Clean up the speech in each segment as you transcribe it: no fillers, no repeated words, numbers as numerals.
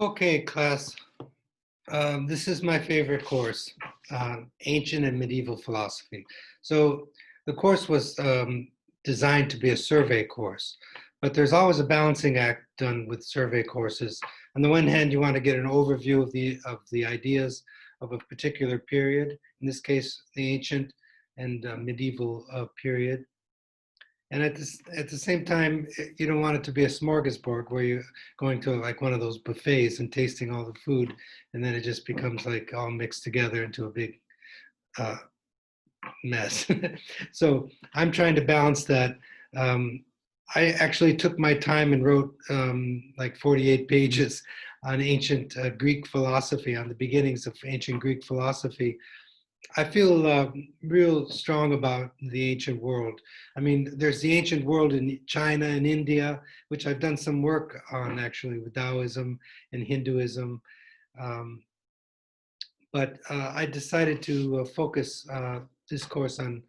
Okay, class. This is my favorite course, Ancient and Medieval Philosophy. So the course was designed to be a survey course, but there's always a balancing act done with survey courses. On the one hand, you want to get an overview of the ideas of a particular period, in this case, the ancient and medieval period. And at the same time, you don't want it to be a smorgasbord where you're going to like one of those buffets and tasting all the food, and then it just becomes like all mixed together into a big uh, mess. So I'm trying to balance that. Um, I actually took my time and wrote like 48 pages on ancient Greek philosophy, on the beginnings of ancient Greek philosophy. I feel real strong about the ancient world. I mean, there's the ancient world in China and India, which I've done some work on actually with Taoism and Hinduism. Um, but I decided to focus this course on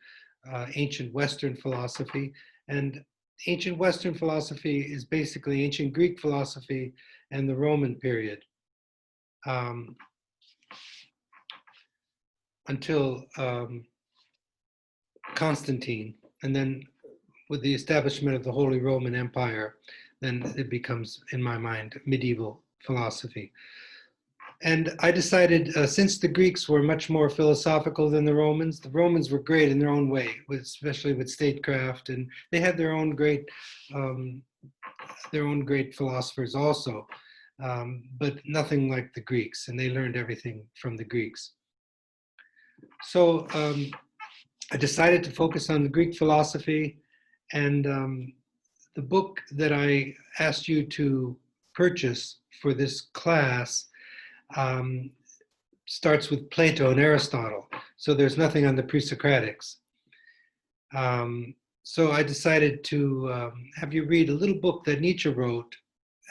ancient Western philosophy. And ancient Western philosophy is basically ancient Greek philosophy and the Roman period. Um, until Constantine, and then with the establishment of the Holy Roman Empire, then it becomes, in my mind, medieval philosophy. And I decided, since the Greeks were much more philosophical than the Romans were great in their own way, especially with statecraft, and they had um, their own great philosophers also, but nothing like the Greeks, and they learned everything from the Greeks. So I decided to focus on the Greek philosophy, and the book that I asked you to purchase for this class um, starts with Plato and Aristotle. So there's nothing on the pre-Socratics. So I decided to have you read a little book that Nietzsche wrote.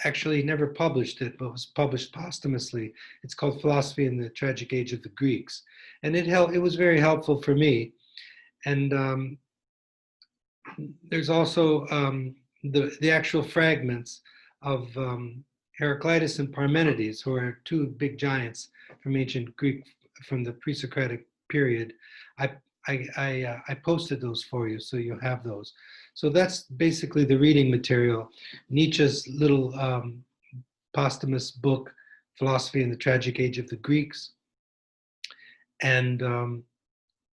Actually, he never published it, but was published posthumously. It's called Philosophy in the Tragic Age of the Greeks, and it was very helpful for me. And there's also the actual fragments of Heraclitus and Parmenides, who are two big giants from ancient Greek, from the pre-Socratic period. I, I posted those for you, so you have those. So that's basically the reading material. Nietzsche's little posthumous book, Philosophy in the Tragic Age of the Greeks, and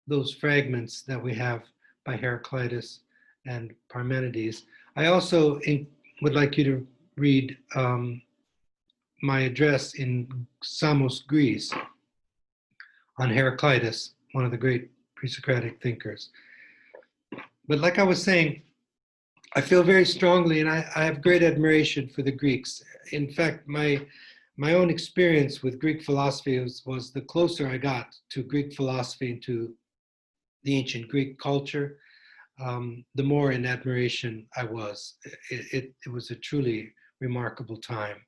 those fragments that we have by Heraclitus and Parmenides. I also would like you to read my address in Samos, Greece, on Heraclitus, one of the great pre-Socratic thinkers. But like I was saying, I feel very strongly, and I have great admiration for the Greeks. In fact, my own experience with Greek philosophy was the closer I got to Greek philosophy and to the ancient Greek culture, the more in admiration I was. It was a truly remarkable time.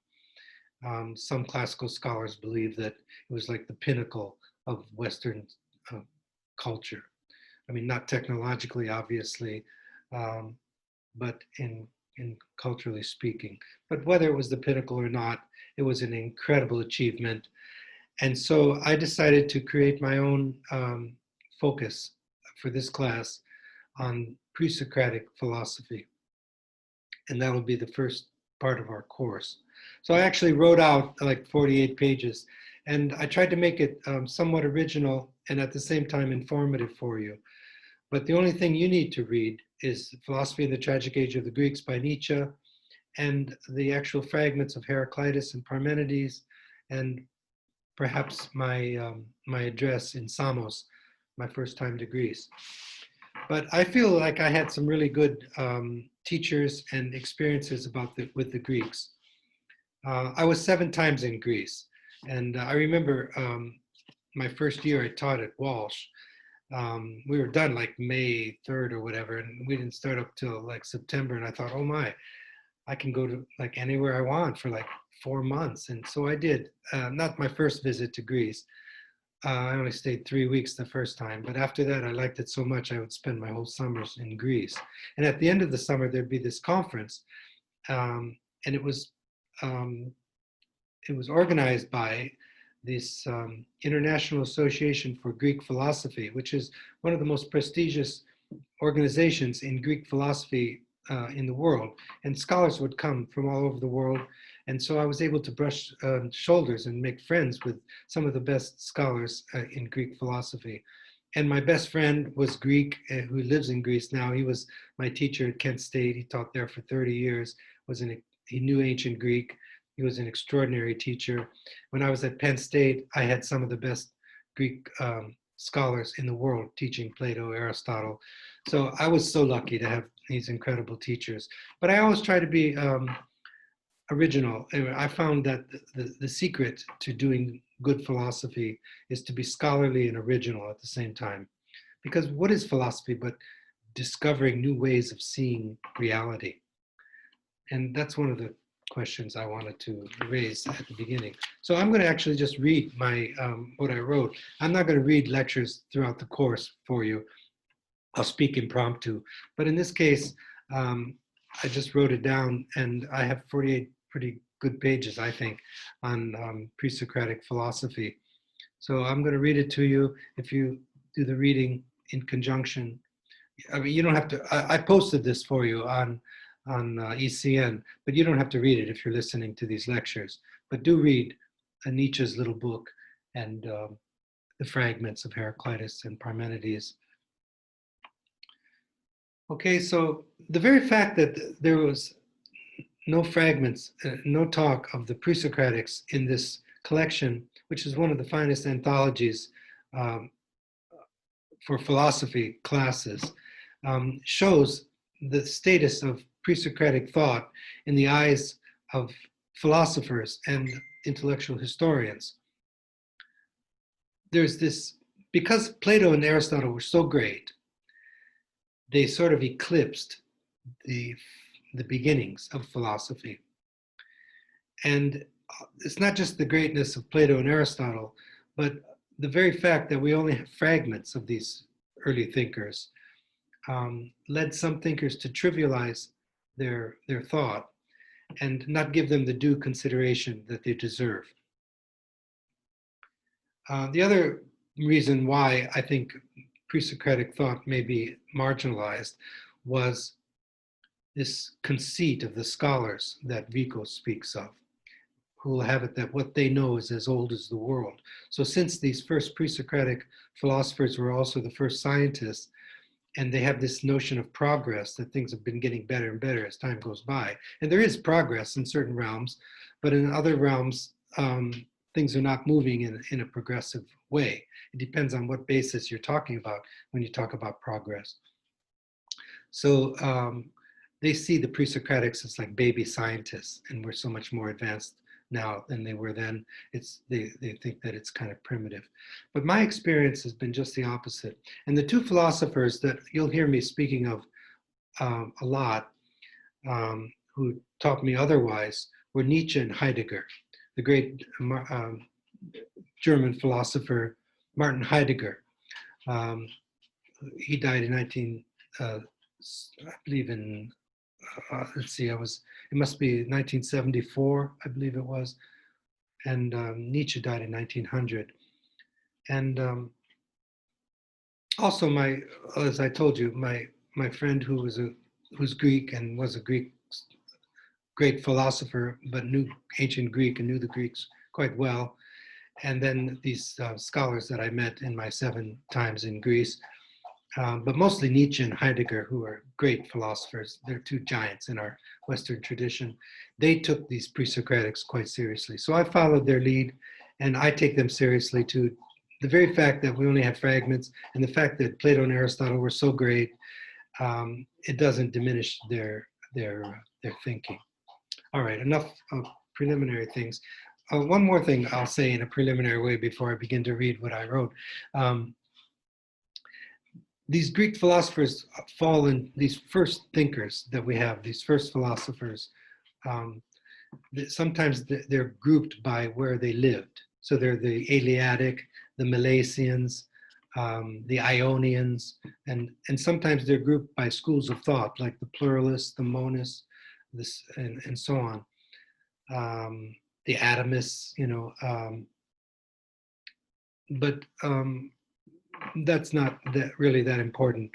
Some classical scholars believe that it was like the pinnacle of Western uh, culture. I mean, not technologically, obviously, um, but in culturally speaking. But whether it was the pinnacle or not, it was an incredible achievement. And so I decided to create my own focus for this class on pre-Socratic philosophy. And that'll be the first part of our course. So I actually wrote out like 48 pages, and I tried to make it somewhat original and at the same time informative for you. But the only thing you need to read is Philosophy in the Tragic Age of the Greeks by Nietzsche, and the actual fragments of Heraclitus and Parmenides, and perhaps my address in Samos, my first time to Greece. But I feel like I had some really good teachers and experiences with the Greeks. I was 7 times in Greece, and I remember my first year I taught at Walsh. We were done like May 3rd or whatever, and we didn't start up till like September. And I thought, oh my, I can go to like anywhere I want for like 4 months. And so I did. Not my first visit to Greece. I only stayed 3 weeks the first time, but after that, I liked it so much I would spend my whole summers in Greece. And at the end of the summer, there'd be this conference, and it was um, it was organized by this International Association for Greek Philosophy, which is one of the most prestigious organizations in Greek philosophy in the world. And scholars would come from all over the world. And so I was able to brush shoulders and make friends with some of the best scholars in Greek philosophy. And my best friend was Greek, who lives in Greece now. He was my teacher at Kent State. He taught there for 30 years. He knew ancient Greek. He was an extraordinary teacher. When I was at Penn State, I had some of the best Greek scholars in the world teaching Plato, Aristotle. So I was so lucky to have these incredible teachers. But I always try to be original. I found that the secret to doing good philosophy is to be scholarly and original at the same time. Because what is philosophy but discovering new ways of seeing reality? And that's one of the questions I wanted to raise at the beginning. So I'm going to actually just read my what I wrote. I'm not going to read lectures throughout the course for you. I'll speak impromptu. But in this case, I just wrote it down, and I have 48 pretty good pages, I think, on pre-Socratic philosophy. So I'm going to read it to you. If you do the reading in conjunction, I mean, you don't have to. I posted this for you on ECN, but you don't have to read it if you're listening to these lectures. But do read Nietzsche's little book and the fragments of Heraclitus and Parmenides. Okay, so the very fact that there was no fragments, no talk of the pre-Socratics in this collection, which is one of the finest anthologies for philosophy classes, shows the status of pre-Socratic thought in the eyes of philosophers and intellectual historians. There's this, because Plato and Aristotle were so great, they sort of eclipsed the beginnings of philosophy. And it's not just the greatness of Plato and Aristotle, but the very fact that we only have fragments of these early thinkers led some thinkers to trivialize their thought and not give them the due consideration that they deserve. The other reason why I think pre-Socratic thought may be marginalized was this conceit of the scholars that Vico speaks of, who will have it that what they know is as old as the world. So since these first pre-Socratic philosophers were also the first scientists, and they have this notion of progress, that things have been getting better and better as time goes by. And there is progress in certain realms, but in other realms, things are not moving in a progressive way. It depends on what basis you're talking about when you talk about progress. So they see the pre-Socratics as like baby scientists, and we're so much more advanced now than they were then. They think that it's kind of primitive. But my experience has been just the opposite. And the two philosophers that you'll hear me speaking of a lot, who taught me otherwise, were Nietzsche and Heidegger. The great German philosopher Martin Heidegger. He died in I believe in, let's see, it must be 1974, I believe it was. And Nietzsche died in 1900. And also as I told you, my friend who's Greek and was a great philosopher, but knew ancient Greek and knew the Greeks quite well. And then these scholars that I met in my 7 times in Greece, but mostly Nietzsche and Heidegger, who are great philosophers. They're 2 giants in our Western tradition. They took these pre-Socratics quite seriously. So I followed their lead, and I take them seriously too. The very fact that we only have fragments, and the fact that Plato and Aristotle were so great, it doesn't diminish their thinking. All right, enough of preliminary things. One more thing I'll say in a preliminary way before I begin to read what I wrote. These Greek philosophers fall in these first thinkers that we have, these first philosophers. Sometimes they're grouped by where they lived. So they're the Eleatic, the Milesians, the Ionians, and sometimes they're grouped by schools of thought, like the pluralists, the monists, and so on. the atomists, but that's not really that important.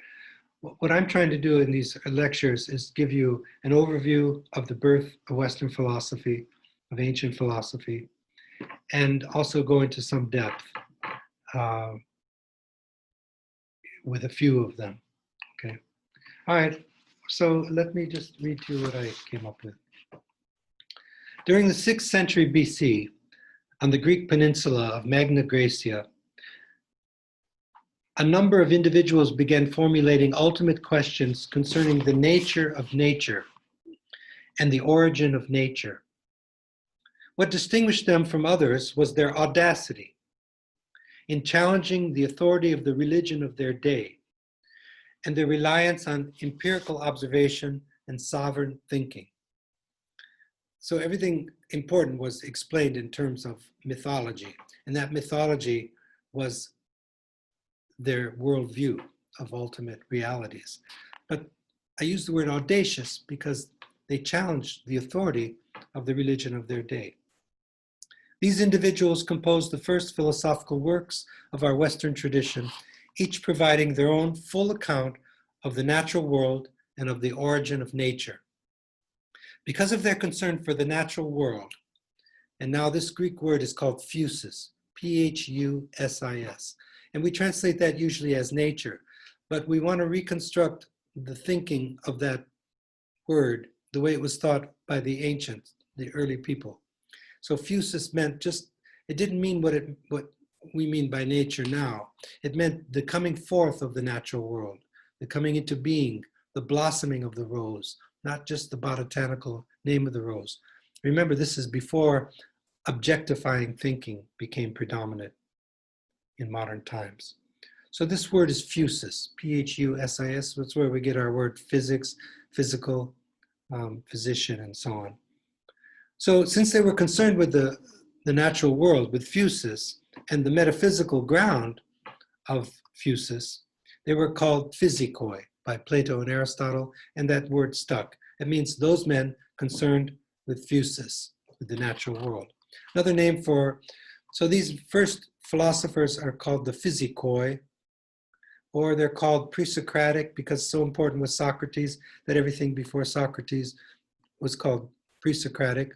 What I'm trying to do in these lectures is give you an overview of the birth of Western philosophy, of ancient philosophy, and also go into some depth uh, with a few of them. Okay. All right. So let me just read to you what I came up with. During the 6th century BC, on the Greek peninsula of Magna Graecia, a number of individuals began formulating ultimate questions concerning the nature of nature and the origin of nature. What distinguished them from others was their audacity in challenging the authority of the religion of their day and their reliance on empirical observation and sovereign thinking. So everything important was explained in terms of mythology, and that mythology was their worldview of ultimate realities. But I use the word audacious because they challenged the authority of the religion of their day. These individuals composed the first philosophical works of our Western tradition, each providing their own full account of the natural world and of the origin of nature. Because of their concern for the natural world, and now this Greek word is called phusis, P-H-U-S-I-S, and we translate that usually as nature, but we want to reconstruct the thinking of that word the way it was thought by the ancients, the early people. So phusis meant just, it didn't mean what we mean by nature now. It meant the coming forth of the natural world, the coming into being, the blossoming of the rose, not just the botanical name of the rose. Remember, this is before objectifying thinking became predominant in modern times. So this word is phusis, P-H-U-S-I-S. That's where we get our word physics, physical, physician, and so on. So since they were concerned with the natural world, with phusis, and the metaphysical ground of phusis, they were called physikoi by Plato and Aristotle, and that word stuck. It means those men concerned with phusis, with the natural world. Another name for, so these first philosophers are called the physikoi, or they're called pre-Socratic because so important was Socrates that everything before Socrates was called pre-Socratic.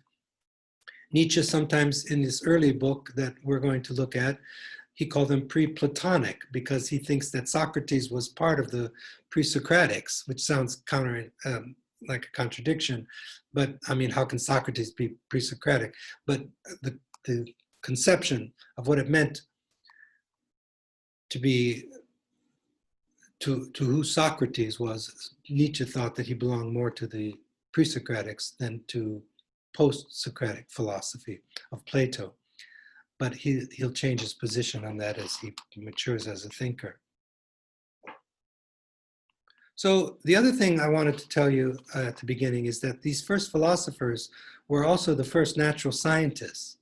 Nietzsche sometimes in this early book that we're going to look at, he called them pre-Platonic because he thinks that Socrates was part of the pre-Socratics, which sounds like a contradiction. But I mean, how can Socrates be pre-Socratic? But the conception of what it meant to be, to who Socrates was, Nietzsche thought that he belonged more to the pre-Socratics than to post-Socratic philosophy of Plato. But he'll change his position on that as he matures as a thinker. So the other thing I wanted to tell you at the beginning is that these first philosophers were also the first natural scientists.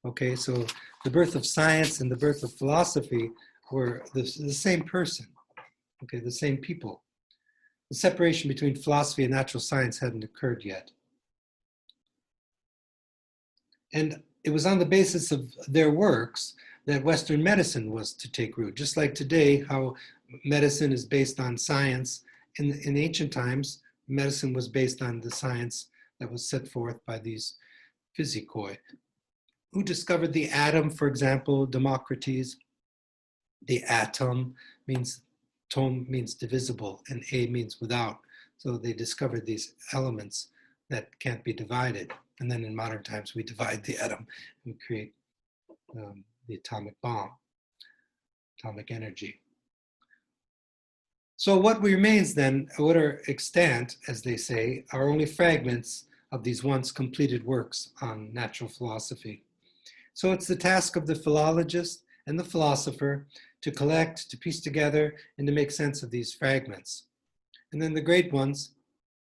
Okay, so the birth of science and the birth of philosophy were the same person, okay, the same people. The separation between philosophy and natural science hadn't occurred yet. And it was on the basis of their works that Western medicine was to take root. Just like today, how medicine is based on science. In ancient times, medicine was based on the science that was set forth by these physikoi. Who discovered the atom, for example, Democritus? The atom means, tom means divisible, and a means without. So they discovered these elements that can't be divided. And then in modern times, we divide the atom and create the atomic bomb, atomic energy. So what remains then, what are extant, as they say, are only fragments of these once completed works on natural philosophy. So it's the task of the philologist and the philosopher to collect, to piece together, and to make sense of these fragments. And then the great ones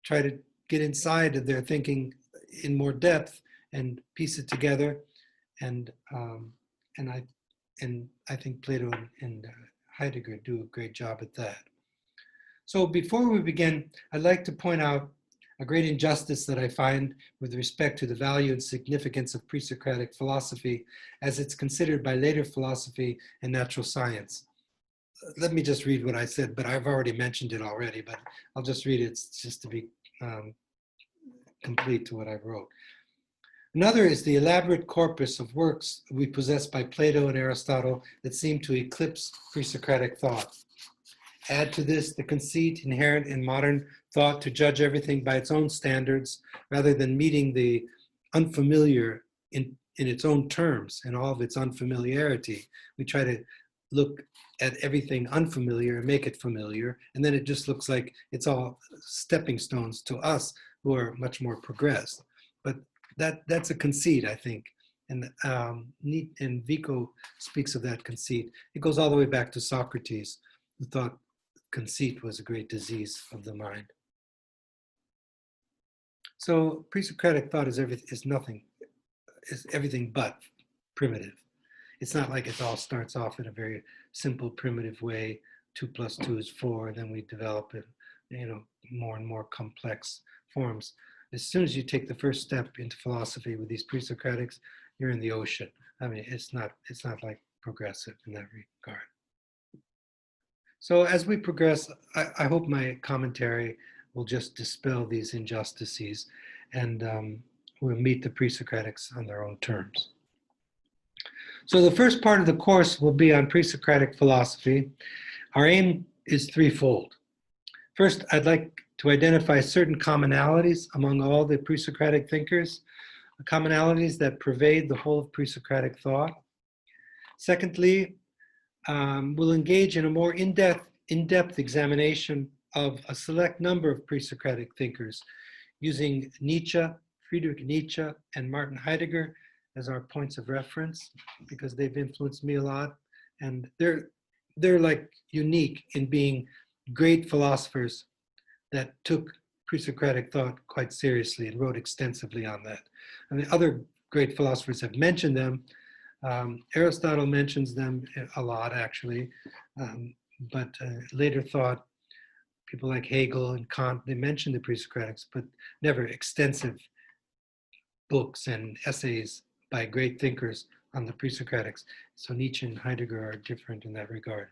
try to get inside of their thinking in more depth and piece it together. And I think Plato and Heidegger do a great job at that. So before we begin, I'd like to point out a great injustice that I find with respect to the value and significance of pre-Socratic philosophy as it's considered by later philosophy and natural science. Let me just read what I said, but I've already mentioned it already, but I'll just read it just to be complete to what I wrote. Another is the elaborate corpus of works we possess by Plato and Aristotle that seem to eclipse pre-Socratic thought. Add to this the conceit inherent in modern thought to judge everything by its own standards rather than meeting the unfamiliar in its own terms and all of its unfamiliarity. We try to look at everything unfamiliar and make it familiar, and then it just looks like it's all stepping stones to us who are much more progressed. But that's a conceit, I think. And Vico speaks of that conceit. It goes all the way back to Socrates, who thought conceit was a great disease of the mind. So pre-Socratic thought is everything but primitive. It's not like it all starts off in a very simple, primitive way. 2 + 2 is 4, and then we develop it, more and more complex forms. As soon as you take the first step into philosophy with these pre-Socratics, you're in the ocean. I mean, it's not like progressive in that regard. So as we progress, I hope my commentary will just dispel these injustices, and we'll meet the pre-Socratics on their own terms. So the first part of the course will be on pre-Socratic philosophy. Our aim is threefold. First, I'd like to identify certain commonalities among all the pre-Socratic thinkers, commonalities that pervade the whole of pre-Socratic thought. Secondly, we'll engage in a more in-depth examination of a select number of pre-Socratic thinkers using Nietzsche, Friedrich Nietzsche, and Martin Heidegger as our points of reference, because they've influenced me a lot. And they're like unique in being great philosophers that took pre-Socratic thought quite seriously and wrote extensively on that. And the other great philosophers have mentioned them. Aristotle mentions them a lot, actually, but later thought, people like Hegel and Kant, they mentioned the pre-Socratics, but never extensive books and essays by great thinkers on the pre-Socratics. So Nietzsche and Heidegger are different in that regard.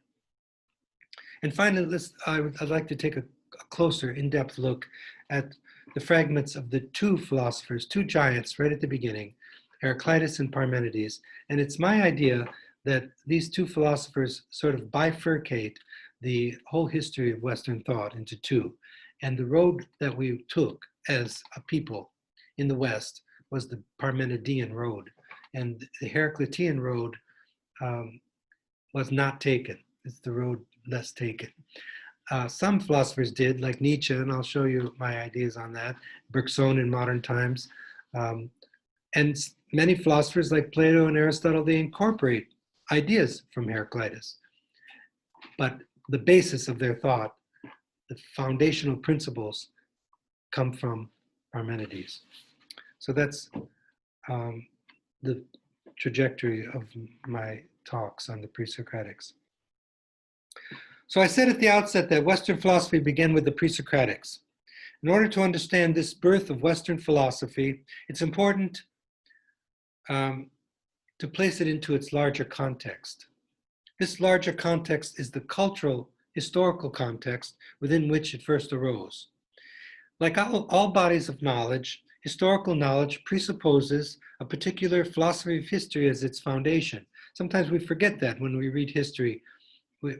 And finally, I'd like to take a closer, in-depth look at the fragments of the two philosophers, two giants right at the beginning, Heraclitus and Parmenides. And it's my idea that these two philosophers sort of bifurcate the whole history of Western thought into two. And the road that we took as a people in the West was the Parmenidean road. And the Heraclitean road was not taken. It's the road less taken. Some philosophers did, like Nietzsche, and I'll show you my ideas on that, Bergson in modern times. And many philosophers like Plato and Aristotle, they incorporate ideas from Heraclitus. But the basis of their thought, the foundational principles, come from Parmenides. So that's the trajectory of my talks on the pre-Socratics. So I said at the outset that Western philosophy began with the pre-Socratics. In order to understand this birth of Western philosophy, it's important to place it into its larger context. This larger context is the cultural, historical context within which it first arose. Like all bodies of knowledge, historical knowledge presupposes a particular philosophy of history as its foundation. Sometimes we forget that when we read history.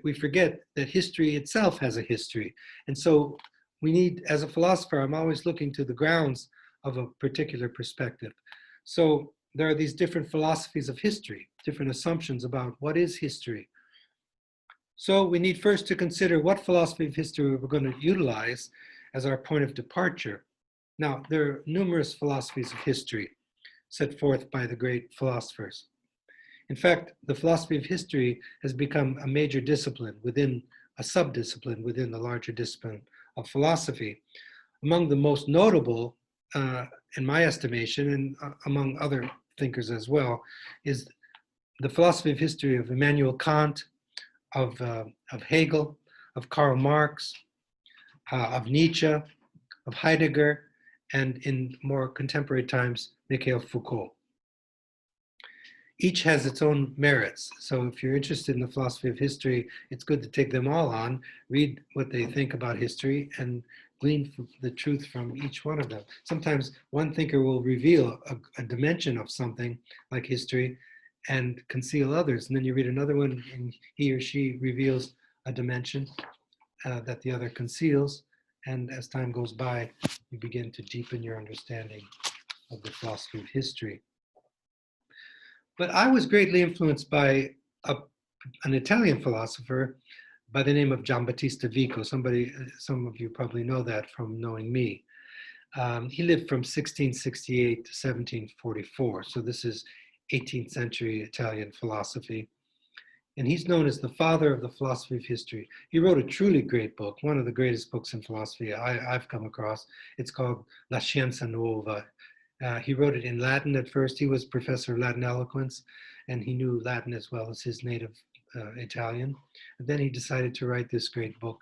We forget that history itself has a history. And so we need, as a philosopher, I'm always looking to the grounds of a particular perspective. So there are these different philosophies of history, different assumptions about what is history. So we need first to consider what philosophy of history we're going to utilize as our point of departure. Now, there are numerous philosophies of history set forth by the great philosophers. In fact, the philosophy of history has become a major discipline within a subdiscipline within the larger discipline of philosophy. Among the most notable, in my estimation, and among other thinkers as well, is the philosophy of history of Immanuel Kant, of Hegel, of Karl Marx, of Nietzsche, of Heidegger, and in more contemporary times, Michel Foucault. Each has its own merits. So if you're interested in the philosophy of history, it's good to take them all on, read what they think about history, and glean the truth from each one of them. Sometimes one thinker will reveal a dimension of something like history and conceal others. And then you read another one and he or she reveals a dimension that the other conceals. And as time goes by, you begin to deepen your understanding of the philosophy of history. But I was greatly influenced by an Italian philosopher by the name of Giambattista Vico. Some of you probably know that from knowing me. He lived from 1668 to 1744. So this is 18th century Italian philosophy. And he's known as the father of the philosophy of history. He wrote a truly great book, one of the greatest books in philosophy I've come across. It's called La Scienza Nuova. He wrote it in Latin at first. He was professor of Latin eloquence, and he knew Latin as well as his native Italian. And then he decided to write this great book,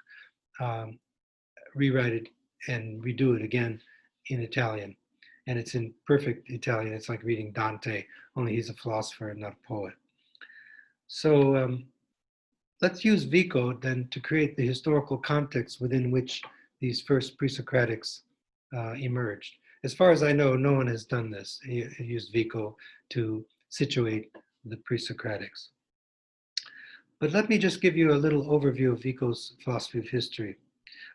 rewrite it and redo it again in Italian. And it's in perfect Italian. It's like reading Dante, only he's a philosopher and not a poet. So let's use Vico then to create the historical context within which these first pre-Socratics emerged. As far as I know, no one has done this. He used Vico to situate the pre-Socratics. But let me just give you a little overview of Vico's philosophy of history.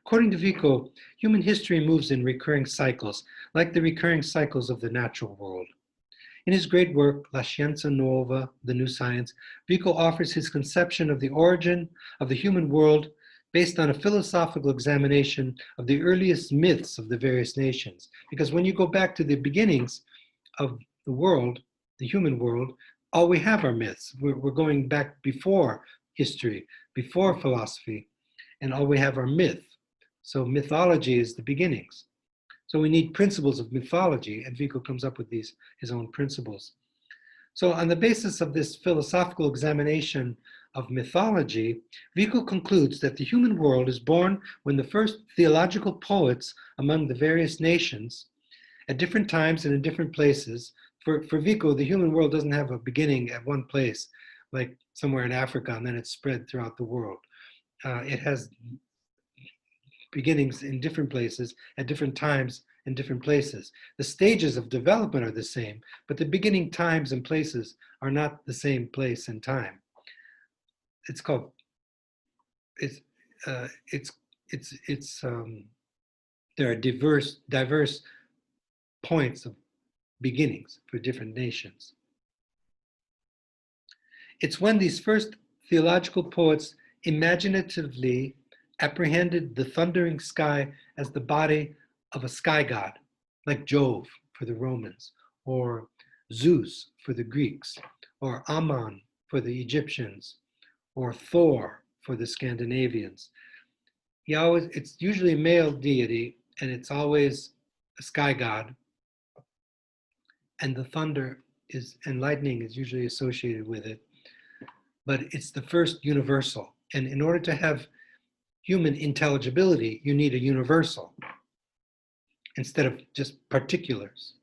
According to Vico, human history moves in recurring cycles, like the recurring cycles of the natural world. In his great work, La Scienza Nuova, The New Science, Vico offers his conception of the origin of the human world based on a philosophical examination of the earliest myths of the various nations. Because when you go back to the beginnings of the world, the human world, all we have are myths. We're going back before history, before philosophy, and all we have are myth. So mythology is the beginnings. So we need principles of mythology, and Vico comes up with his own principles. So on the basis of this philosophical examination of mythology, Vico concludes that the human world is born when the first theological poets among the various nations, at different times and in different places. For Vico, the human world doesn't have a beginning at one place, like somewhere in Africa, and then it's spread throughout the world. It has beginnings in different places at different times and different places. The stages of development are the same, but the beginning times and places are not the same place and time. It's called, there are diverse points of beginnings for different nations. It's when these first theological poets imaginatively apprehended the thundering sky as the body of a sky god, like Jove for the Romans, or Zeus for the Greeks, or Ammon for the Egyptians, or Thor for the Scandinavians. It's usually a male deity, and it's always a sky god, and the thunder and lightning is usually associated with it, but it's the first universal. And in order to have human intelligibility, you need a universal instead of just particulars.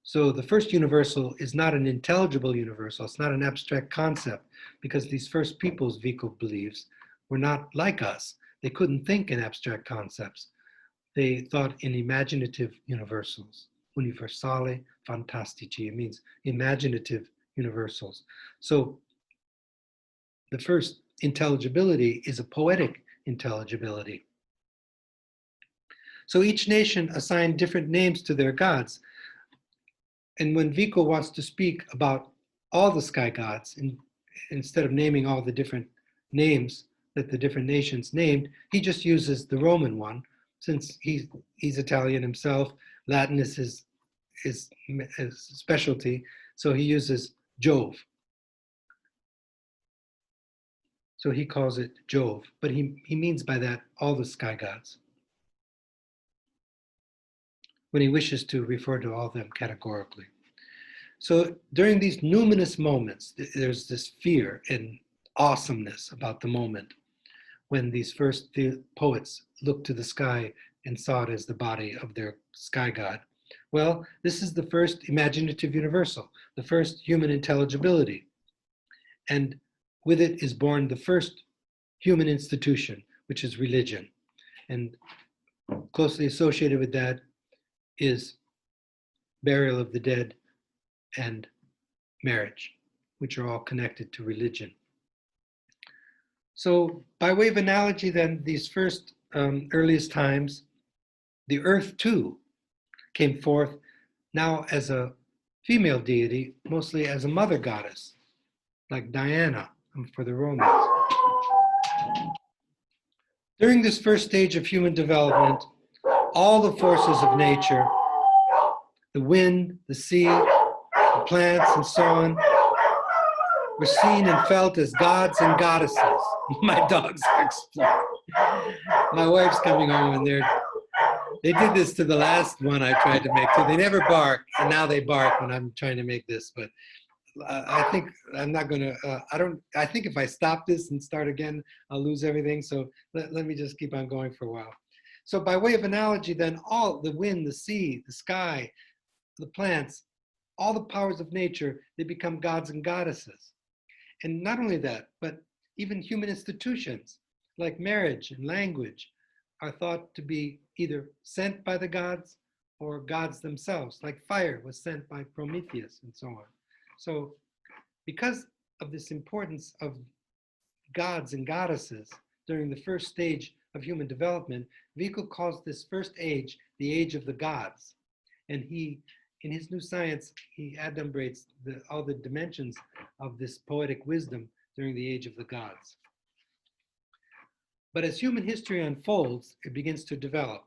So the first universal is not an intelligible universal. It's not an abstract concept, because these first peoples, Vico believes, were not like us. They couldn't think in abstract concepts. They thought in imaginative universals. Universale fantastici. It means imaginative universals. So the first intelligibility is a poetic intelligibility. So each nation assigned different names to their gods. And when Vico wants to speak about all the sky gods, instead of naming all the different names that the different nations named, he just uses the Roman one. Since he's Italian himself, Latin is his specialty, so he uses Jove. So he calls it Jove, but he means by that all the sky gods, when he wishes to refer to all of them categorically. So during these numinous moments, there's this fear and awesomeness about the moment when these first poets look to the sky and saw it as the body of their sky god. Well, this is the first imaginative universal, the first human intelligibility. And with it is born the first human institution, which is religion. And closely associated with that is burial of the dead and marriage, which are all connected to religion. So by way of analogy then, these first earliest times, the earth too came forth now as a female deity, mostly as a mother goddess, like Diana for the Romans. During this first stage of human development, all the forces of nature, the wind, the sea, the plants, and so on, were seen and felt as gods and goddesses. My dogs are exploring. My wife's coming home and they did this to the last one I tried to make too. They never bark, and now they bark when I'm trying to make this, but I think I'm not gonna, I think if I stop this and start again, I'll lose everything. So let me just keep on going for a while. So by way of analogy then, all the wind, the sea, the sky, the plants, all the powers of nature, they become gods and goddesses. And not only that, but even human institutions like marriage and language are thought to be either sent by the gods or gods themselves, like fire was sent by Prometheus and so on. So because of this importance of gods and goddesses during the first stage of human development, Vico calls this first age the age of the gods. And he, in his new science, he adumbrates all the dimensions of this poetic wisdom during the age of the gods. But as human history unfolds, it begins to develop.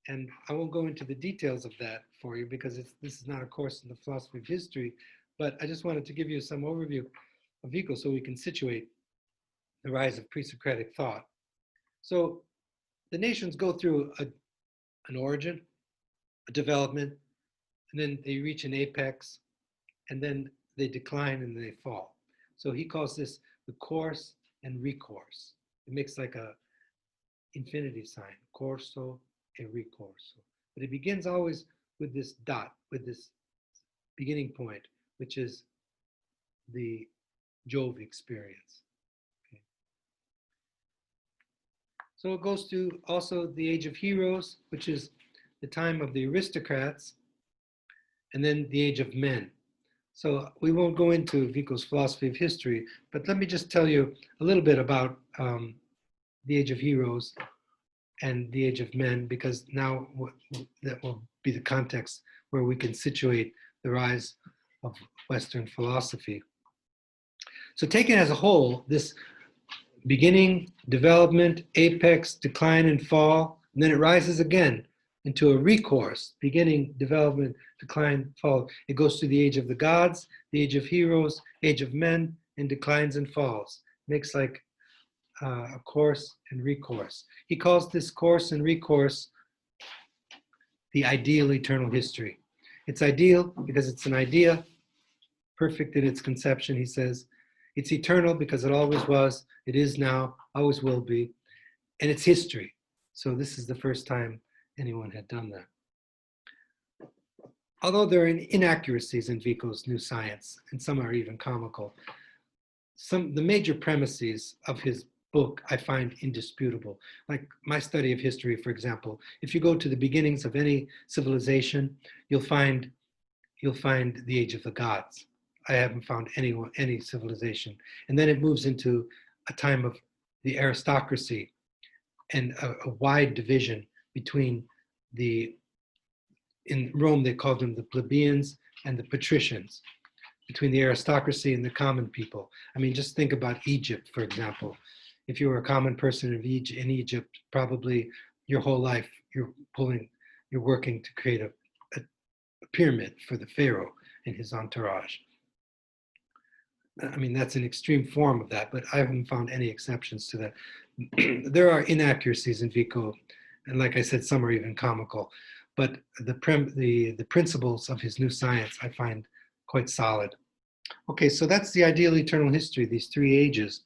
And I won't go into the details of that for you because this is not a course in the philosophy of history, but I just wanted to give you some overview of Vico so we can situate the rise of pre-Socratic thought. So the nations go through an origin, a development, and then they reach an apex, and then they decline and they fall. So he calls this the course and recourse. It makes like a infinitive sign, corso e ricorso. But it begins always with this dot, with this beginning point, which is the Jove experience. Okay. So it goes to also the age of heroes, which is the time of the aristocrats, and then the age of men. So we won't go into Vico's philosophy of history, but let me just tell you a little bit about the age of heroes and the age of men, because now that will be the context where we can situate the rise of Western philosophy. So taken as a whole, this beginning, development, apex, decline, and fall, and then it rises again into a recourse, beginning, development, decline, fall. It goes through the age of the gods, the age of heroes, age of men, and declines and falls. Makes like a course and recourse. He calls this course and recourse the ideal eternal history. It's ideal because it's an idea, perfect in its conception, he says. It's eternal because it always was, it is now, always will be, and it's history. So this is the first time anyone had done that. Although there are inaccuracies in Vico's new science, and some are even comical, the major premises of his book I find indisputable. Like my study of history, for example, if you go to the beginnings of any civilization, you'll find the age of the gods. I haven't found any civilization. And then it moves into a time of the aristocracy and a wide division between in Rome they called them the plebeians and the patricians, between the aristocracy and the common people. I mean, just think about Egypt, for example. If you were a common person in Egypt, probably your whole life you're working to create a pyramid for the pharaoh and his entourage. I mean, that's an extreme form of that, but I haven't found any exceptions to that. There are inaccuracies in Vico, and like I said, some are even comical, but the principles of his new science I find quite solid. Okay, so that's the ideal eternal history, these three ages.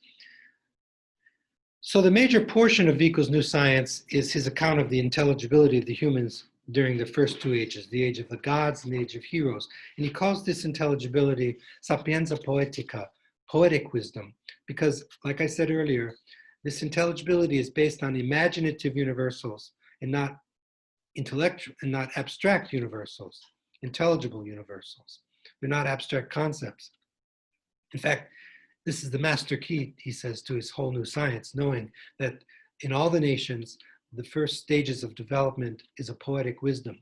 So the major portion of Vico's new science is his account of the intelligibility of the humans during the first two ages, the age of the gods and the age of heroes. And he calls this intelligibility sapienza poetica, poetic wisdom, because, like I said earlier, this intelligibility is based on imaginative universals and not intellectual and not abstract universals, intelligible universals. They're not abstract concepts. In fact, this is the master key, he says, to his whole new science, knowing that in all the nations, the first stages of development is a poetic wisdom.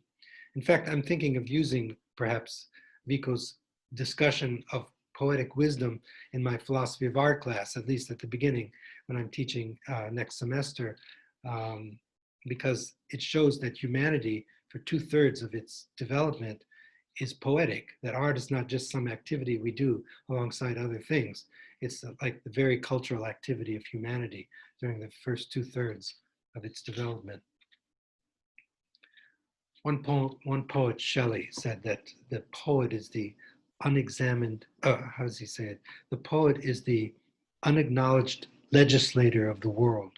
In fact, I'm thinking of using perhaps Vico's discussion of poetic wisdom in my philosophy of art class, at least at the beginning when I'm teaching next semester, because it shows that humanity, for 2/3 of its development, is poetic, that art is not just some activity we do alongside other things. It's like the very cultural activity of humanity during the first 2/3 of its development. One poet, Shelley, said that the poet is the unexamined, how does he say it? The poet is the unacknowledged legislator of the world.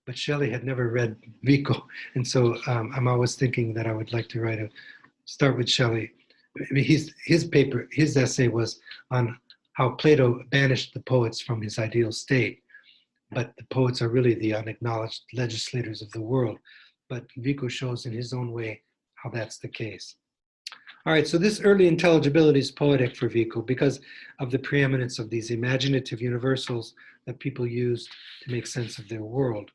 But Shelley had never read Vico, and so I'm always thinking that I would like to start with Shelley. I mean, his essay was on how Plato banished the poets from his ideal state, but the poets are really the unacknowledged legislators of the world. But Vico shows in his own way how that's the case. All right, so this early intelligibility is poetic for Vico because of the preeminence of these imaginative universals that people use to make sense of their world.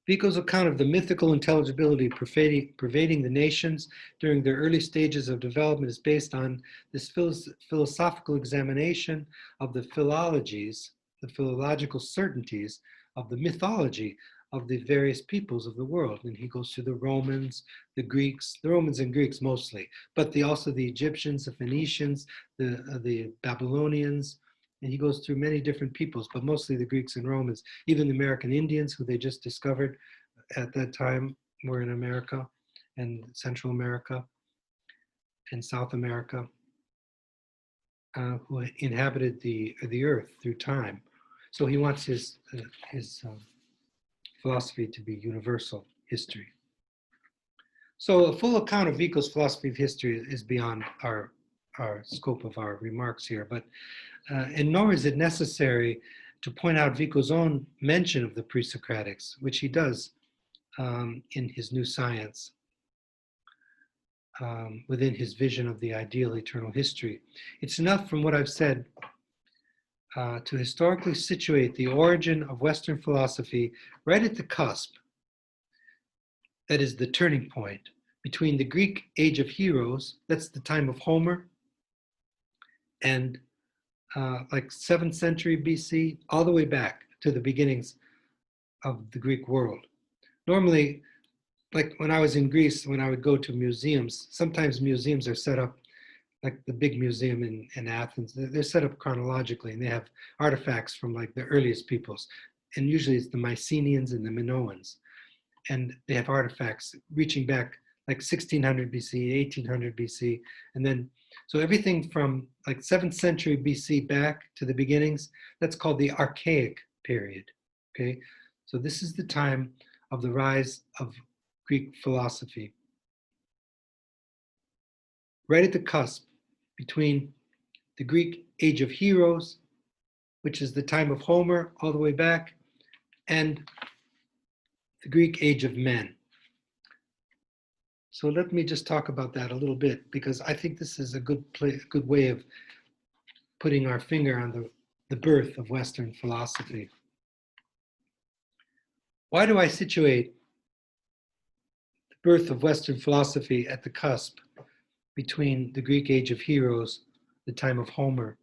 Vico's account of the mythical intelligibility pervading the nations during their early stages of development is based on this philosophical examination of the philologies, the philological certainties of the mythology of the various peoples of the world. And he goes through the Romans, the Greeks, the Romans and Greeks mostly, but also the Egyptians, the Phoenicians, the Babylonians, and he goes through many different peoples, but mostly the Greeks and Romans, even the American Indians, who they just discovered at that time were in America and Central America and South America, who inhabited the earth through time. So he wants his philosophy to be universal history. So a full account of Vico's philosophy of history is beyond our scope of our remarks here, but and nor is it necessary to point out Vico's own mention of the pre-Socratics, which he does in his New Science, within his vision of the ideal eternal history. It's enough from what I've said to historically situate the origin of Western philosophy right at the cusp, that is the turning point, between the Greek age of heroes, that's the time of Homer, and like 7th century BC, all the way back to the beginnings of the Greek world. Normally, like when I was in Greece, when I would go to museums, sometimes museums are set up like the big museum in Athens. They're set up chronologically, and they have artifacts from like the earliest peoples. And usually it's the Mycenaeans and the Minoans. And they have artifacts reaching back like 1600 BC, 1800 BC, and then so everything from like 7th century BC back to the beginnings, that's called the Archaic period, okay? So this is the time of the rise of Greek philosophy. Right at the cusp between the Greek age of heroes, which is the time of Homer all the way back, and the Greek age of men. So let me just talk about that a little bit, because I think this is a good way of putting our finger on the birth of Western philosophy. Why do I situate the birth of Western philosophy at the cusp between the Greek age of heroes, the time of Homer,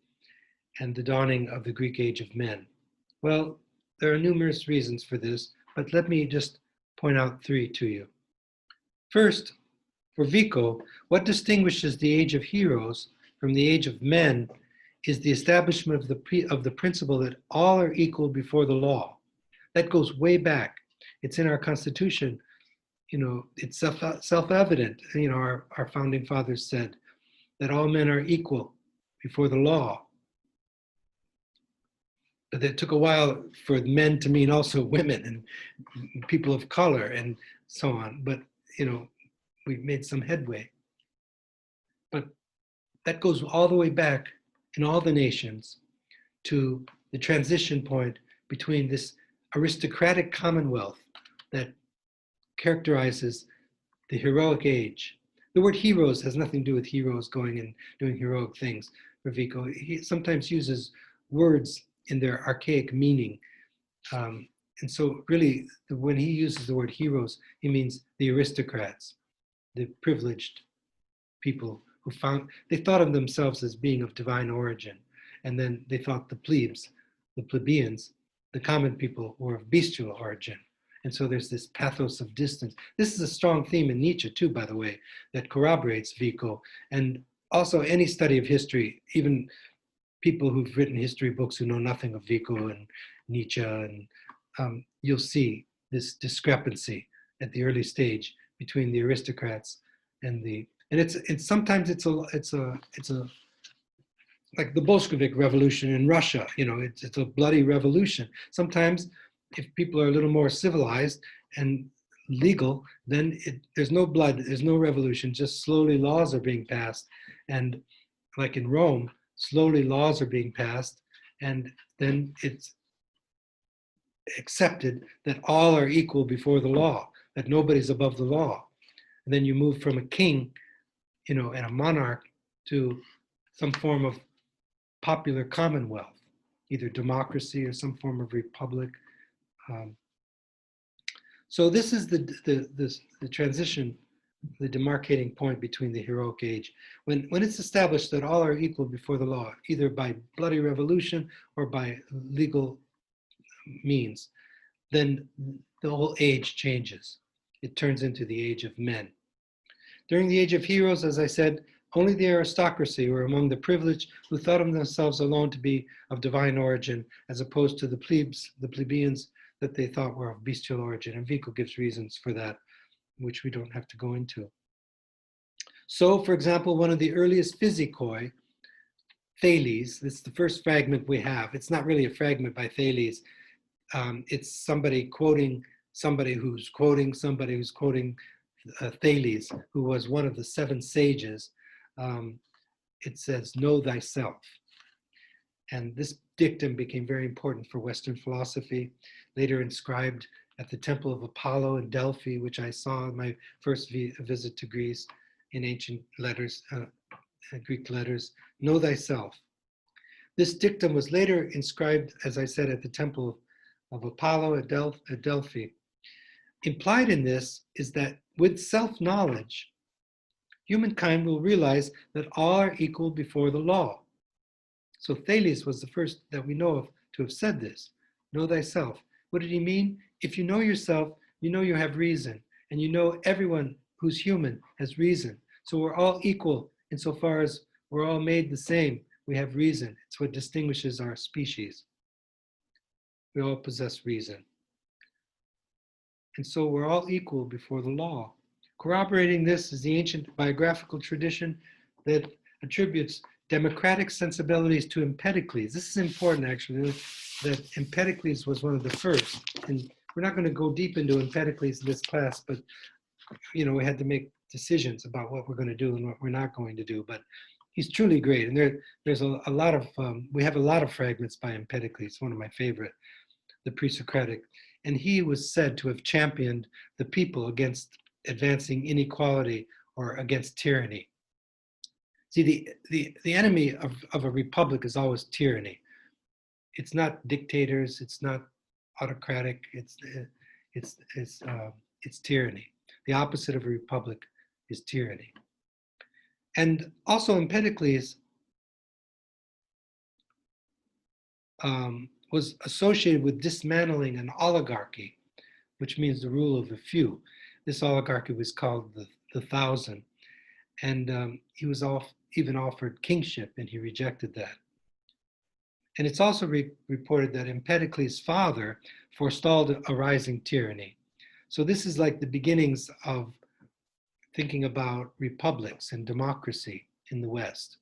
and the dawning of the Greek age of men? Well, there are numerous reasons for this, but let me just point out 3 to you. First, for Vico, what distinguishes the age of heroes from the age of men is the establishment of the principle that all are equal before the law. That goes way back. It's in our Constitution. You know, it's self-evident. You know, our founding fathers said that all men are equal before the law. but it took a while for men to mean also women and people of color and so on. But, we've made some headway. But that goes all the way back in all the nations to the transition point between this aristocratic commonwealth that characterizes the heroic age. The word heroes has nothing to do with heroes going and doing heroic things for Vico. He sometimes uses words in their archaic meaning. And so really, when he uses the word heroes, he means the aristocrats, the privileged people who they thought of themselves as being of divine origin. And then they thought the plebes, the plebeians, the common people were of bestial origin. And so there's this pathos of distance. This is a strong theme in Nietzsche too, by the way, that corroborates Vico. And also any study of history, even people who've written history books who know nothing of Vico and Nietzsche, and you'll see this discrepancy at the early stage between the aristocrats and it's sometimes it's a like the Bolshevik revolution in Russia. It's a bloody revolution. Sometimes if people are a little more civilized and legal, then there's no blood, there's no revolution, just slowly laws are being passed. And like in Rome, slowly laws are being passed, and then it's accepted that all are equal before the law, that nobody's above the law. And then you move from a king, and a monarch to some form of popular commonwealth, either democracy or some form of republic. So this is the transition, the demarcating point between the heroic age. When it's established that all are equal before the law, either by bloody revolution or by legal means, then the whole age changes. It turns into the age of men. During the age of heroes, as I said, only the aristocracy were among the privileged who thought of themselves alone to be of divine origin, as opposed to the plebes, the plebeians, that they thought were of bestial origin. And Vico gives reasons for that, which we don't have to go into. So, for example, one of the earliest physicoi, Thales, this is the first fragment we have. It's not really a fragment by Thales. It's somebody quoting somebody who's quoting Thales, who was one of the 7 sages. It says, "Know thyself." And this dictum became very important for Western philosophy, later inscribed at the Temple of Apollo in Delphi, which I saw in my first visit to Greece in ancient letters, Greek letters, "Know thyself." This dictum was later inscribed, as I said, at the Temple of Apollo at Delphi. Implied in this is that with self-knowledge, humankind will realize that all are equal before the law. So Thales was the first that we know of to have said this. Know thyself. What did he mean? If you know yourself, you know you have reason, and you know everyone who's human has reason. So we're all equal insofar as we're all made the same. We have reason. It's what distinguishes our species. We all possess reason. And so we're all equal before the law. Corroborating this is the ancient biographical tradition that attributes democratic sensibilities to Empedocles. This is important, actually, that Empedocles was one of the first. And we're not going to go deep into Empedocles in this class, but we had to make decisions about what we're going to do and what we're not going to do. But he's truly great. And there's a lot of, we have a lot of fragments by Empedocles, one of my favorite, the pre-Socratic. And he was said to have championed the people against advancing inequality or against tyranny. See, the enemy of a republic is always tyranny. It's not dictators. It's not autocratic. It's tyranny. The opposite of a republic is tyranny. And also Empedocles was associated with dismantling an oligarchy, which means the rule of the few. This oligarchy was called the Thousand. And he was even offered kingship, and he rejected that. And it's also reported that Empedocles' father forestalled a rising tyranny. So this is like the beginnings of thinking about republics and democracy in the West.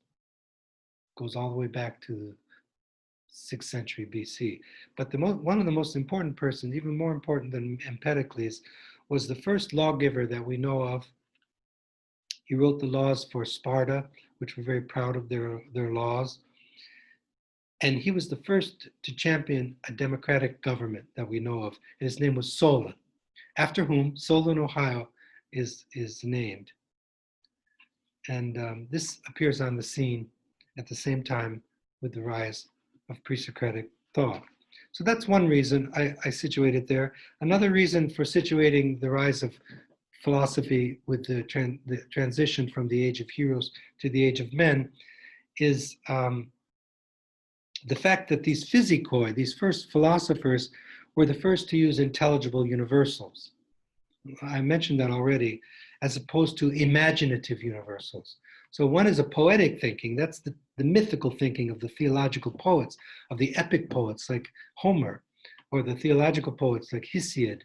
It goes all the way back to the 6th century BC. But one of the most important persons, even more important than Empedocles, was the first lawgiver that we know of. He wrote the laws for Sparta, which were very proud of their laws. And he was the first to champion a democratic government that we know of. And his name was Solon, after whom Solon, Ohio is named. And this appears on the scene at the same time with the rise of pre-Socratic thought. So that's one reason I situate it there. Another reason for situating the rise of philosophy with the transition from the age of heroes to the age of men is the fact that these physikoi, these first philosophers, were the first to use intelligible universals. I mentioned that already, as opposed to imaginative universals. So one is a poetic thinking, that's the mythical thinking of the theological poets, of the epic poets like Homer, or the theological poets like Hesiod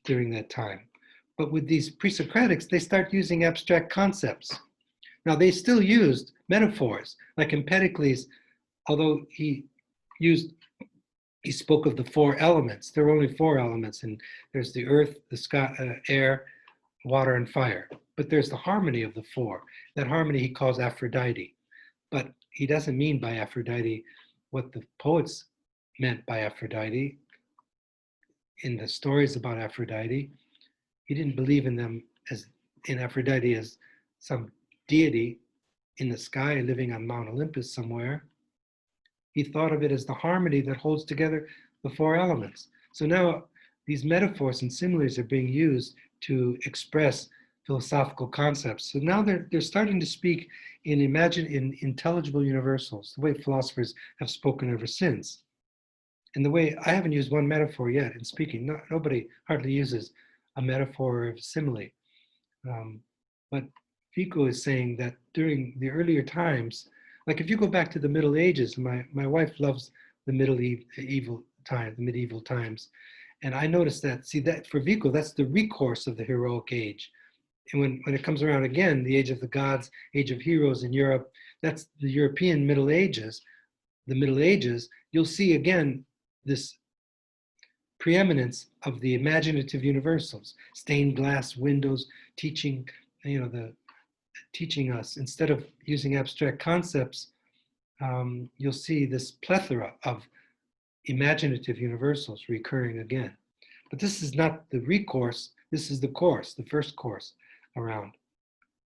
during that time. But with these pre-Socratics, they start using abstract concepts. Now they still used metaphors, like Empedocles, although he spoke of the four elements. There are only four elements, and there's the earth, the sky, air, water, and fire. But there's the harmony of the four. That harmony he calls Aphrodite. But he doesn't mean by Aphrodite what the poets meant by Aphrodite. In the stories about Aphrodite, he didn't believe in them in Aphrodite as some deity in the sky living on Mount Olympus somewhere. He thought of it as the harmony that holds together the four elements. So now these metaphors and similes are being used to express philosophical concepts. So now they're starting to speak in intelligible universals, the way philosophers have spoken ever since. And the way I haven't used one metaphor yet in speaking. Nobody hardly uses a metaphor or a simile. But Vico is saying that during the earlier times, like if you go back to the Middle Ages, my wife loves the medieval times. And I noticed that, see, that for Vico, that's the recourse of the heroic age. And when it comes around again, the age of the gods, age of heroes in Europe, that's the European Middle Ages. The Middle Ages, you'll see again this preeminence of the imaginative universals, stained glass windows, teaching us, instead of using abstract concepts, you'll see this plethora of imaginative universals recurring again. But this is not the recourse, this is the course, the first course around.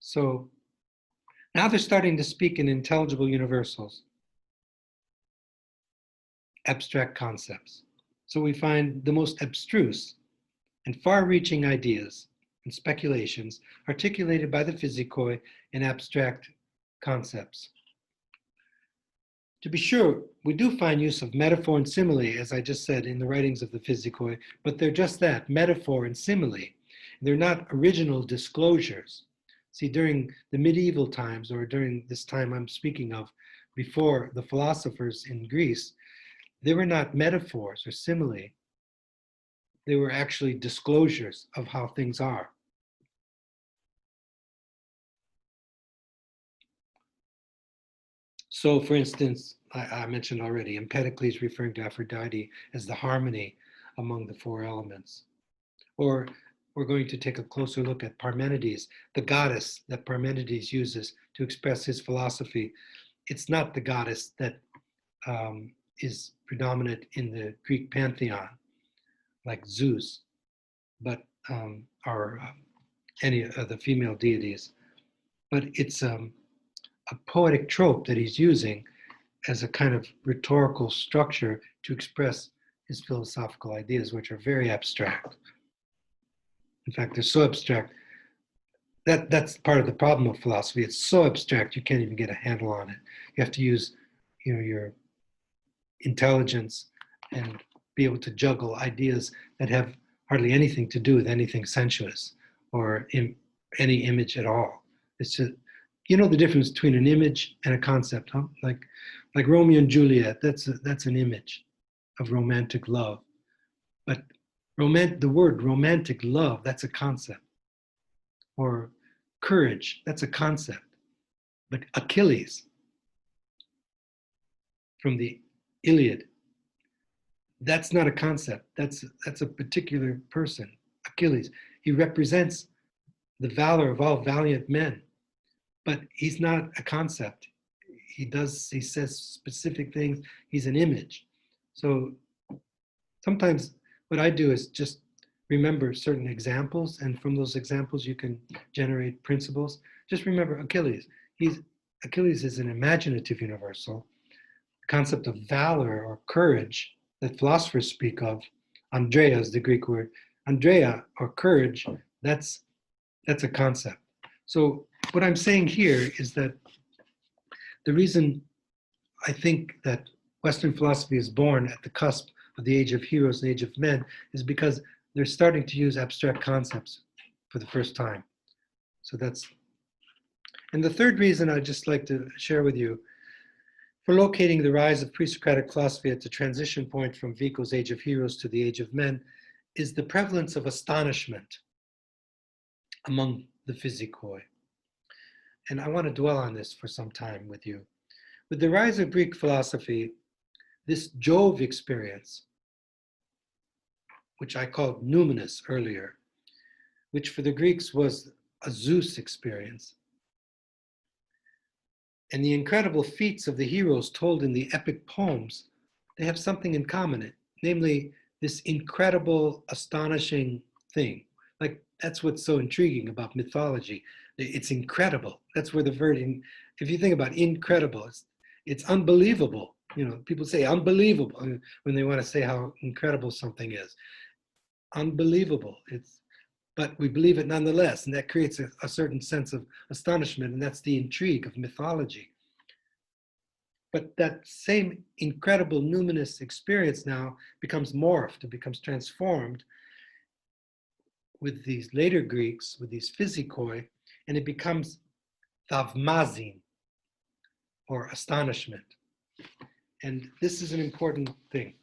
So now they're starting to speak in intelligible universals, abstract concepts. So we find the most abstruse and far-reaching ideas and speculations articulated by the physikoi in abstract concepts. To be sure, we do find use of metaphor and simile, as I just said, in the writings of the physikoi, but they're just that, metaphor and simile. They're not original disclosures. See, during the medieval times, or during this time I'm speaking of, before the philosophers in Greece, they were not metaphors or simile. They were actually disclosures of how things are. So, for instance, I mentioned already, Empedocles referring to Aphrodite as the harmony among the four elements. Or we're going to take a closer look at Parmenides, the goddess that Parmenides uses to express his philosophy. It's not the goddess that is predominant in the Greek pantheon, like Zeus, but or any of the female deities. But it's a poetic trope that he's using as a kind of rhetorical structure to express his philosophical ideas, which are very abstract. In fact, they're so abstract that's part of the problem of philosophy. It's so abstract you can't even get a handle on it. You have to use, your intelligence and be able to juggle ideas that have hardly anything to do with anything sensuous or any image at all. It's just, the difference between an image and a concept, huh? Like Romeo and Juliet, that's an image of romantic love. But the word romantic love, that's a concept. Or courage, that's a concept. But Achilles, from the Iliad. That's not a concept. That's a particular person, Achilles. He represents the valor of all valiant men, but he's not a concept. He says specific things. He's an image. So sometimes what I do is just remember certain examples, and from those examples you can generate principles. Just remember Achilles. Achilles is an imaginative universal. The concept of valor or courage that philosophers speak of, Andrea is the Greek word. Andrea or courage, that's a concept. So what I'm saying here is that the reason I think that Western philosophy is born at the cusp of the age of heroes and age of men is because they're starting to use abstract concepts for the first time. So that's, and the third reason I'd just like to share with you for locating the rise of pre-Socratic philosophy at the transition point from Vico's age of heroes to the age of men is the prevalence of astonishment among the physikoi. And I want to dwell on this for some time with you. With the rise of Greek philosophy, this Jove experience, which I called numinous earlier, which for the Greeks was a Zeus experience, and the incredible feats of the heroes told in the epic poems, they have something in common, namely this incredible, astonishing thing. Like, that's what's so intriguing about mythology. It's incredible. That's where the word, if you think about incredible, it's unbelievable. You know, people say unbelievable when they want to say how incredible something is. Unbelievable. But we believe it nonetheless, and that creates a certain sense of astonishment, and that's the intrigue of mythology. But that same incredible numinous experience now becomes morphed, it becomes transformed with these later Greeks, with these physikoi, and it becomes thavmazin, or astonishment. And this is an important thing.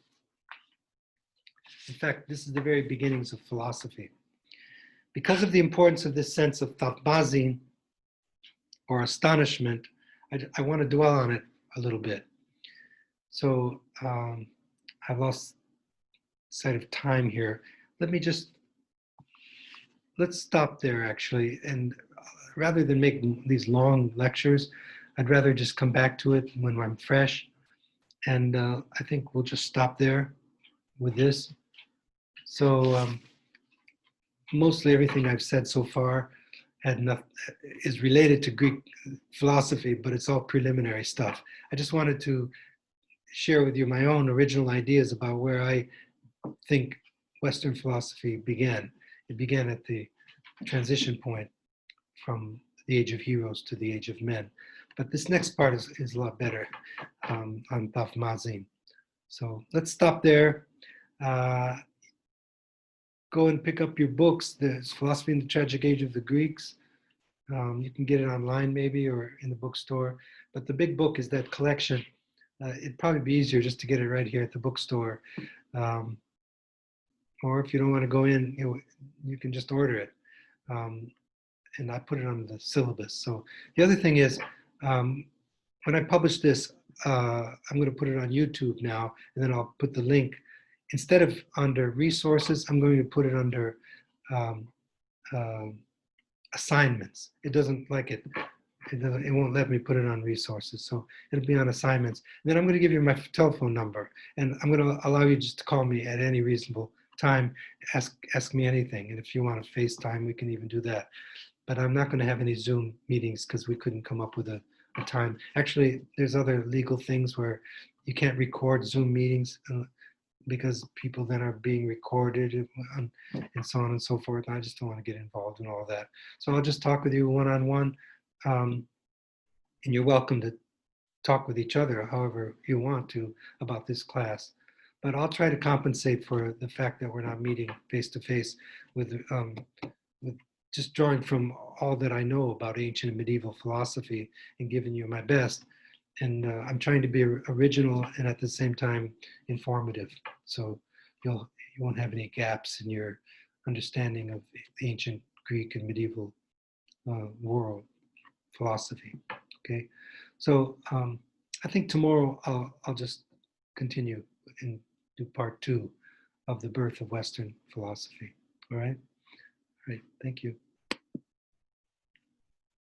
In fact, this is the very beginnings of philosophy. Because of the importance of this sense of thavmazin, or astonishment, I want to dwell on it a little bit. So I've lost sight of time here. Let's stop there actually. And rather than make these long lectures, I'd rather just come back to it when I'm fresh. And I think we'll just stop there with this. So mostly everything I've said so far is related to Greek philosophy, but it's all preliminary stuff. I just wanted to share with you my own original ideas about where I think Western philosophy began. It began at the transition point from the age of heroes to the age of men. But this next part is a lot better on Thavmazin. So let's stop there. Go and pick up your books. There's Philosophy in the Tragic Age of the Greeks. You can get it online maybe or in the bookstore. But the big book is that collection. It'd probably be easier just to get it right here at the bookstore. Or if you don't want to go in, you can just order it. And I put it on the syllabus. So the other thing is, when I publish this, I'm going to put it on YouTube now, and then I'll put the link. Instead of under resources, I'm going to put it under assignments. It doesn't like it. It won't let me put it on resources. So it'll be on assignments. And then I'm going to give you my telephone number, and I'm going to allow you just to call me at any reasonable time. Ask me anything. And if you want to FaceTime, we can even do that. But I'm not going to have any Zoom meetings because we couldn't come up with a time. Actually, there's other legal things where you can't record Zoom meetings because people then are being recorded and so on and so forth. And I just don't want to get involved in all that. So I'll just talk with you one-on-one. And you're welcome to talk with each other however you want to about this class. But I'll try to compensate for the fact that we're not meeting face-to-face with just drawing from all that I know about ancient and medieval philosophy and giving you my best. And I'm trying to be original and at the same time informative. So you won't have any gaps in your understanding of the ancient Greek and medieval world philosophy. Okay, so I think tomorrow I'll just continue and do part two of the birth of Western philosophy. All right. All right. Thank you.